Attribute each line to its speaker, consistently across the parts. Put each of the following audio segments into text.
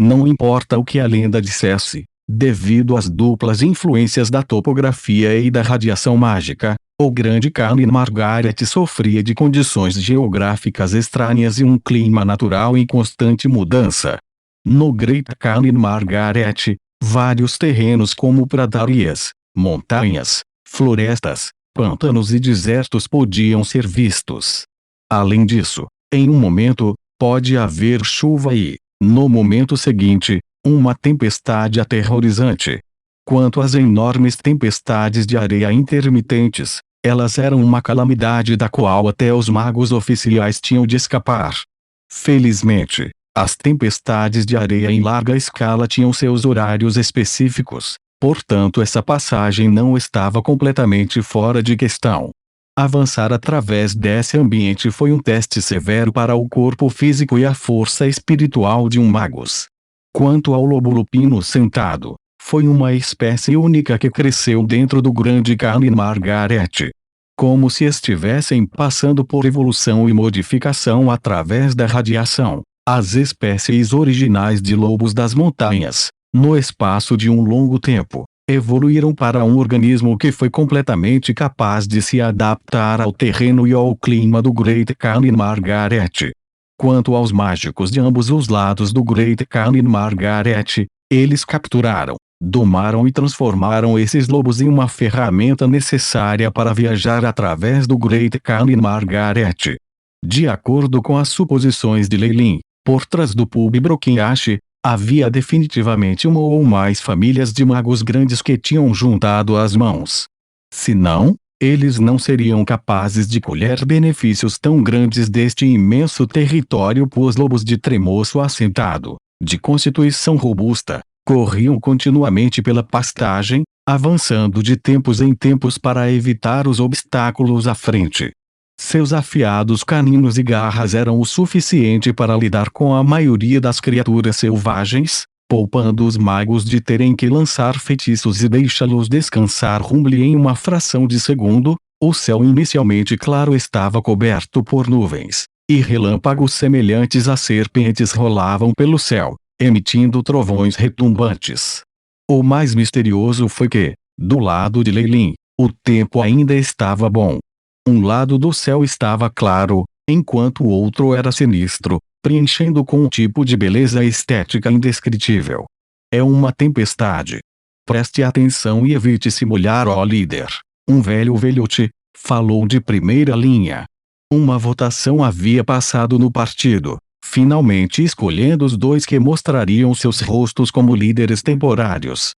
Speaker 1: Não importa o que a lenda dissesse, devido às duplas influências da topografia e da radiação mágica, o grande Khan Margaret sofria de condições geográficas estranhas e um clima natural em constante mudança. No Great Khan Margaret, vários terrenos como pradarias, montanhas, florestas, pântanos e desertos podiam ser vistos. Além disso, em um momento, pode haver chuva e, no momento seguinte, uma tempestade aterrorizante. Quanto às enormes tempestades de areia intermitentes, elas eram uma calamidade da qual até os magos oficiais tinham de escapar. Felizmente, as tempestades de areia em larga escala tinham seus horários específicos, portanto essa passagem não estava completamente fora de questão. Avançar através desse ambiente foi um teste severo para o corpo físico e a força espiritual de um magus. Quanto ao lobo lupino sentado, foi uma espécie única que cresceu dentro do grande Khan Margaret. Como se estivessem passando por evolução e modificação através da radiação, as espécies originais de lobos das montanhas, no espaço de um longo tempo, evoluíram para um organismo que foi completamente capaz de se adaptar ao terreno e ao clima do Great Khan Margaret. Quanto aos mágicos de ambos os lados do Great Khan Margaret, eles capturaram, domaram e transformaram esses lobos em uma ferramenta necessária para viajar através do Great Khan Margaret. De acordo com as suposições de Leilin, por trás do Pub Brokinhash, havia definitivamente uma ou mais famílias de magos grandes que tinham juntado as mãos. Se não, eles não seriam capazes de colher benefícios tão grandes deste imenso território, pois lobos de tremoço assentado, de constituição robusta, corriam continuamente pela pastagem, avançando de tempos em tempos para evitar os obstáculos à frente. Seus afiados caninos e garras eram o suficiente para lidar com a maioria das criaturas selvagens, poupando os magos de terem que lançar feitiços e deixá-los descansar rumble em uma fração de segundo. O céu inicialmente claro estava coberto por nuvens, e relâmpagos semelhantes a serpentes rolavam pelo céu, emitindo trovões retumbantes. O mais misterioso foi que, do lado de Leilin, o tempo ainda estava bom. Um lado do céu estava claro, enquanto o outro era sinistro, preenchendo com um tipo de beleza estética indescritível. É uma tempestade. Preste atenção e evite se molhar, ó líder. Um velho velhote falou de primeira linha. Uma votação havia passado no partido, finalmente escolhendo os dois que mostrariam seus rostos como líderes temporários.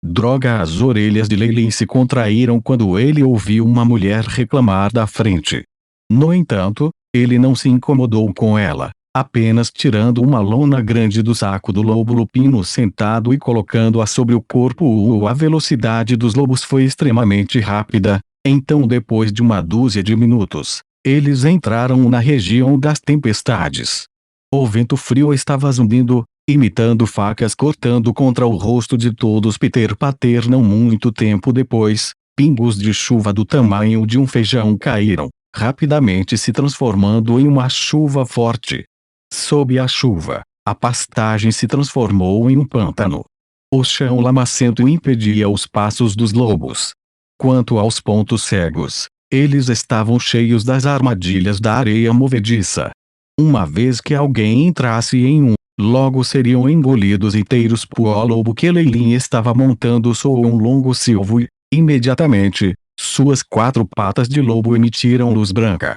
Speaker 1: Droga! As orelhas de Leilin se contraíram quando ele ouviu uma mulher reclamar da frente. No entanto, ele não se incomodou com ela, apenas tirando uma lona grande do saco do lobo lupino sentado e colocando-a sobre o corpo. A velocidade dos lobos foi extremamente rápida, então depois de uma dúzia de minutos, eles entraram na região das tempestades. O vento frio estava zumbindo, imitando facas cortando contra o rosto de todos. Peter Pater. Não muito tempo depois, pingos de chuva do tamanho de um feijão caíram, rapidamente se transformando em uma chuva forte. Sob a chuva, a pastagem se transformou em um pântano. O chão lamacento impedia os passos dos lobos. Quanto aos pontos cegos, eles estavam cheios das armadilhas da areia movediça. Uma vez que alguém entrasse em um, logo seriam engolidos inteiros. O lobo que Leilin estava montando soou um longo silvo e, imediatamente, suas 4 patas de lobo emitiram luz branca.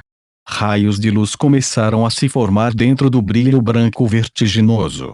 Speaker 1: Raios de luz começaram a se formar dentro do brilho branco vertiginoso.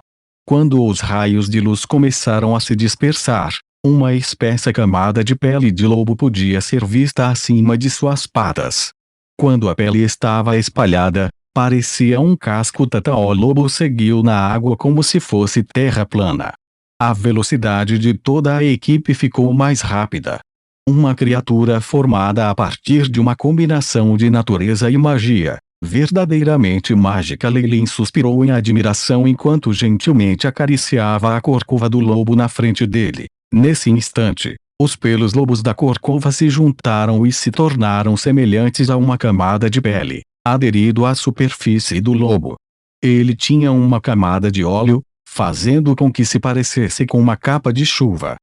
Speaker 1: Quando os raios de luz começaram a se dispersar, uma espessa camada de pele de lobo podia ser vista acima de suas patas. Quando a pele estava espalhada, parecia um casco. O lobo seguiu na água como se fosse terra plana. A velocidade de toda a equipe ficou mais rápida. Uma criatura formada a partir de uma combinação de natureza e magia, verdadeiramente mágica. Leilin suspirou em admiração enquanto gentilmente acariciava a corcova do lobo na frente dele. Nesse instante, os pelos lobos da corcova se juntaram e se tornaram semelhantes a uma camada de pele, aderido à superfície do lobo. Ele tinha uma camada de óleo, fazendo com que se parecesse com uma capa de chuva.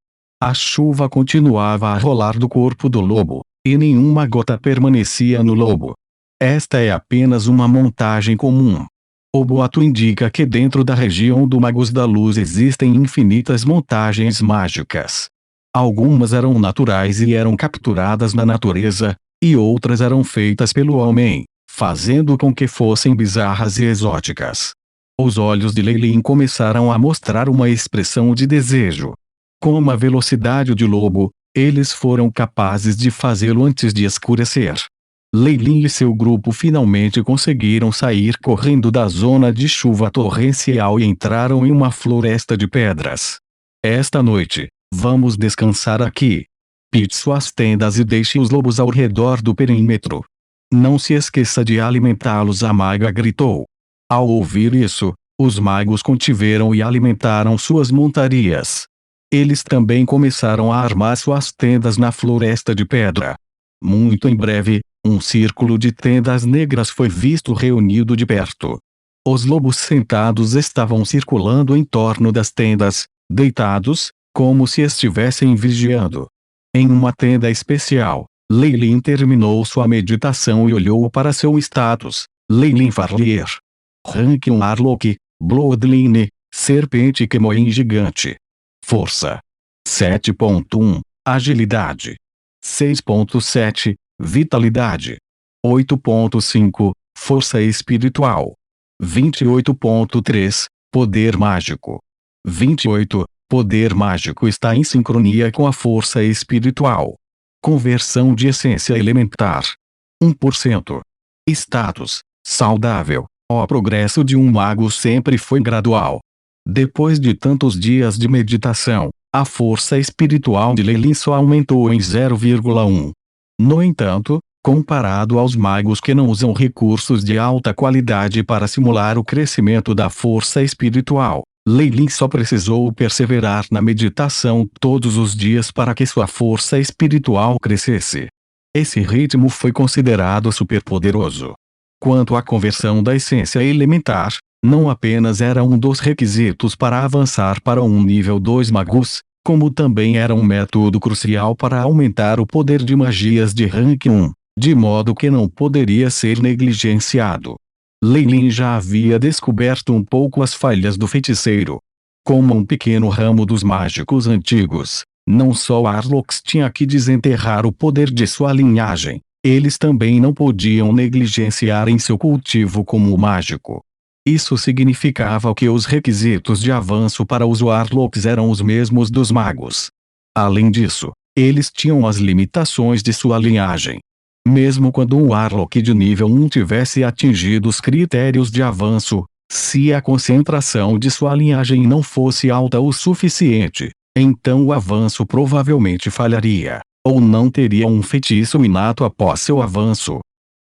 Speaker 1: A chuva continuava a rolar do corpo do lobo, e nenhuma gota permanecia no lobo. Esta é apenas uma montagem comum. O boato indica que dentro da região do Magos da Luz existem infinitas montagens mágicas. Algumas eram naturais e eram capturadas na natureza, e outras eram feitas pelo homem, fazendo com que fossem bizarras e exóticas. Os olhos de Lei Lin começaram a mostrar uma expressão de desejo. Com uma velocidade de lobo, eles foram capazes de fazê-lo antes de escurecer. Lei Lin e seu grupo finalmente conseguiram sair correndo da zona de chuva torrencial e entraram em uma floresta de pedras. Esta noite, vamos descansar aqui. Pite suas tendas e deixe os lobos ao redor do perímetro. Não se esqueça de alimentá-los, a maga gritou. Ao ouvir isso, os magos contiveram e alimentaram suas montarias. Eles também começaram a armar suas tendas na floresta de pedra. Muito em breve, um círculo de tendas negras foi visto reunido de perto. Os lobos sentados estavam circulando em torno das tendas, deitados, como se estivessem vigiando. Em uma tenda especial, Lei Lin terminou sua meditação e olhou para seu status. Lei Lin Farlier. Rank 1 Arlok, Bloodline, Serpente Kemoin Gigante. Força. 7.1, Agilidade. 6.7, Vitalidade. 8.5, Força Espiritual. 28.3, Poder Mágico. 28, Poder Mágico está em sincronia com a força espiritual. Conversão de essência elementar. 1%. Status, saudável. O progresso de um mago sempre foi gradual. Depois de tantos dias de meditação, a força espiritual de Lei Lin só aumentou em 0,1. No entanto, comparado aos magos que não usam recursos de alta qualidade para simular o crescimento da força espiritual, Lei Lin só precisou perseverar na meditação todos os dias para que sua força espiritual crescesse. Esse ritmo foi considerado superpoderoso. Quanto à conversão da essência elementar, não apenas era um dos requisitos para avançar para um nível 2 magus, como também era um método crucial para aumentar o poder de magias de rank 1, de modo que não poderia ser negligenciado. Lei Lin já havia descoberto um pouco as falhas do feiticeiro. Como um pequeno ramo dos mágicos antigos, não só Arlox tinha que desenterrar o poder de sua linhagem, eles também não podiam negligenciar em seu cultivo como mágico. Isso significava que os requisitos de avanço para os Warlocks eram os mesmos dos magos. Além disso, eles tinham as limitações de sua linhagem. Mesmo quando um Warlock de nível 1 tivesse atingido os critérios de avanço, se a concentração de sua linhagem não fosse alta o suficiente, então o avanço provavelmente falharia, ou não teria um feitiço inato após seu avanço.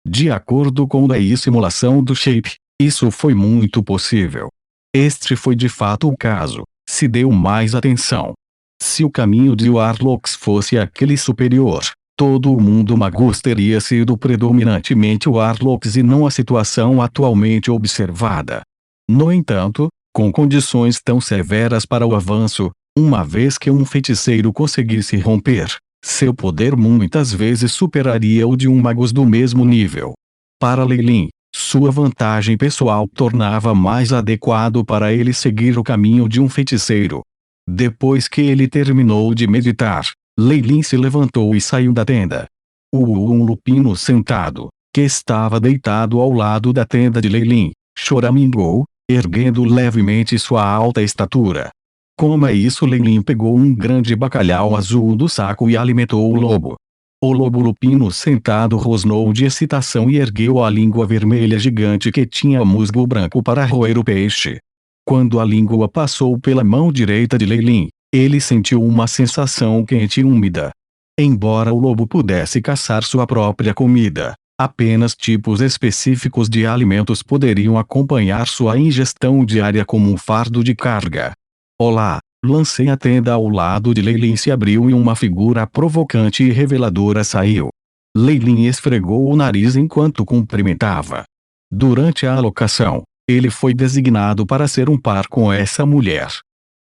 Speaker 1: De acordo com a simulação do Shape, isso foi muito possível. Este foi de fato o caso, se deu mais atenção. Se o caminho de Warlocks fosse aquele superior, todo o mundo magus teria sido predominantemente Warlocks e não a situação atualmente observada. No entanto, com condições tão severas para o avanço, uma vez que um feiticeiro conseguisse romper, seu poder muitas vezes superaria o de um magus do mesmo nível. Para Lei Lin, sua vantagem pessoal tornava mais adequado para ele seguir o caminho de um feiticeiro. Depois que ele terminou de meditar, Lei Lin se levantou e saiu da tenda. Um lupino sentado, que estava deitado ao lado da tenda de Lei Lin, choramingou, erguendo levemente sua alta estatura. Coma isso. Lei Lin pegou um grande bacalhau azul do saco e alimentou o lobo. O lobo lupino sentado rosnou de excitação e ergueu a língua vermelha gigante que tinha musgo branco para roer o peixe. Quando a língua passou pela mão direita de Lei Lin, ele sentiu uma sensação quente e úmida. Embora o lobo pudesse caçar sua própria comida, apenas tipos específicos de alimentos poderiam acompanhar sua ingestão diária como um fardo de carga. Olá! Lancei a tenda ao lado de Lei Lin se abriu e uma figura provocante e reveladora saiu. Lei Lin esfregou o nariz enquanto cumprimentava. Durante a alocação, Ele foi designado para ser um par com essa mulher.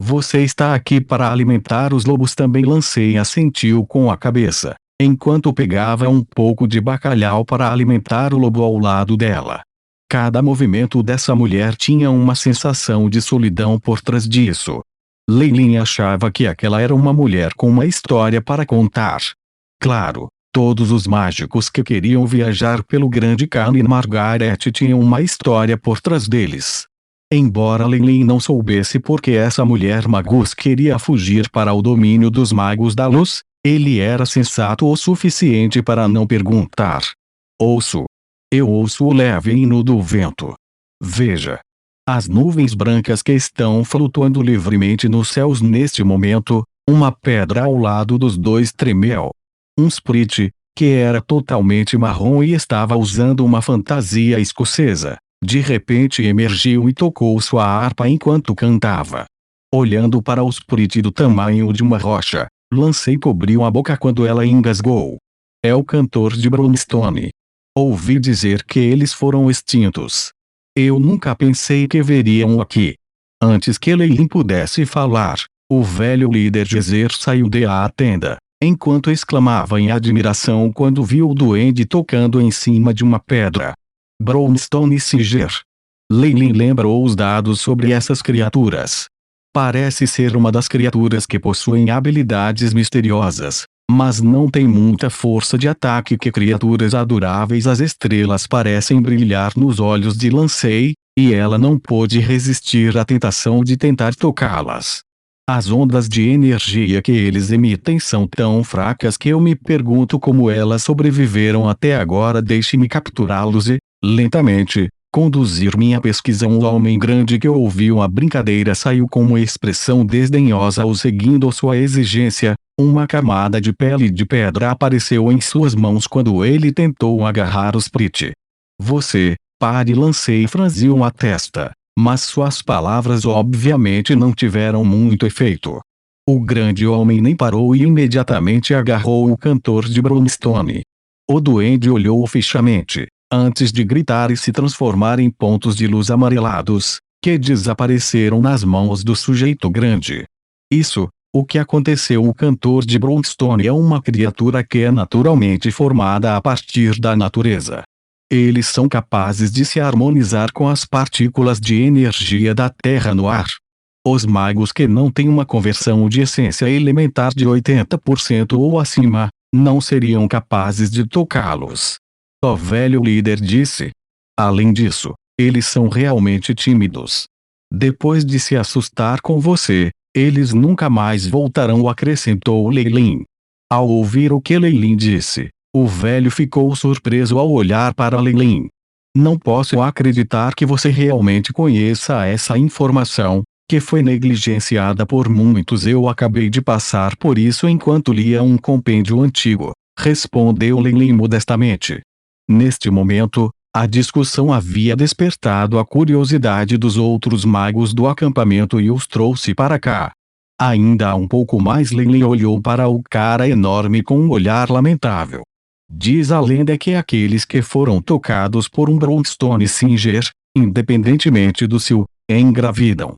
Speaker 1: Você está aqui para alimentar os lobos também. Lancei assentiu com a cabeça, enquanto pegava um pouco de bacalhau para alimentar o lobo ao lado dela. Cada movimento dessa mulher tinha uma sensação de solidão por trás disso. Leilin achava que aquela era uma mulher com uma história para contar. Claro, todos os mágicos que queriam viajar pelo Grande Caminho Margaret tinham uma história por trás deles. Embora Leilin não soubesse por que essa mulher magus queria fugir para o domínio dos magos da luz, ele era sensato o suficiente para não perguntar. Ouço. Eu ouço o leve hino do vento. Veja. As nuvens brancas que estão flutuando livremente nos céus neste momento, uma pedra ao lado dos dois tremeu. Um sprite, que era totalmente marrom e estava usando uma fantasia escocesa, de repente emergiu e tocou sua harpa enquanto cantava. Olhando para o sprite do tamanho de uma rocha, Lancei cobriu a boca quando ela engasgou. É o cantor de Brownstone. Ouvi dizer que eles foram extintos. Eu nunca pensei que veriam aqui. Antes que Leilin pudesse falar, o velho líder Gezer saiu da tenda, enquanto exclamava em admiração quando viu o duende tocando em cima de uma pedra. Brownstone Singer. Leilin lembrou os dados sobre essas criaturas. Parece ser uma das criaturas que possuem habilidades misteriosas, mas não tem muita força de ataque que criaturas adoráveis. As estrelas parecem brilhar nos olhos de Lancei, e ela não pôde resistir à tentação de tentar tocá-las. As ondas de energia que eles emitem são tão fracas que eu me pergunto como elas sobreviveram até agora. Deixe-me capturá-los e, lentamente, conduzir minha pesquisa. Um homem grande que ouviu a brincadeira saiu com uma expressão desdenhosa ao seguindo sua exigência. Uma camada de pele de pedra apareceu em suas mãos quando ele tentou agarrar o sprite. Você, pare. Lancei franziu a testa, mas suas palavras obviamente não tiveram muito efeito. O grande homem nem parou e imediatamente agarrou o cantor de Brownstone. O duende olhou fixamente, antes de gritar e se transformar em pontos de luz amarelados, que desapareceram nas mãos do sujeito grande. Isso, o que aconteceu? O cantor de Brownstone é uma criatura que é naturalmente formada a partir da natureza. Eles são capazes de se harmonizar com as partículas de energia da Terra no ar. Os magos que não têm uma conversão de essência elementar de 80% ou acima, não seriam capazes de tocá-los. O velho líder disse. Além disso, eles são realmente tímidos. Depois de se assustar com você, eles nunca mais voltarão, acrescentou Leilin. Ao ouvir o que Leilin disse, o velho ficou surpreso ao olhar para Leilin. Não posso acreditar que você realmente conheça essa informação, que foi negligenciada por muitos. Eu acabei de passar por isso enquanto lia um compêndio antigo, respondeu Leilin modestamente. Neste momento, a discussão havia despertado a curiosidade dos outros magos do acampamento e os trouxe para cá. Ainda um pouco mais. Leilin olhou para o cara enorme com um olhar lamentável. Diz a lenda que aqueles que foram tocados por um Brownstone Singer, independentemente do seu, engravidam.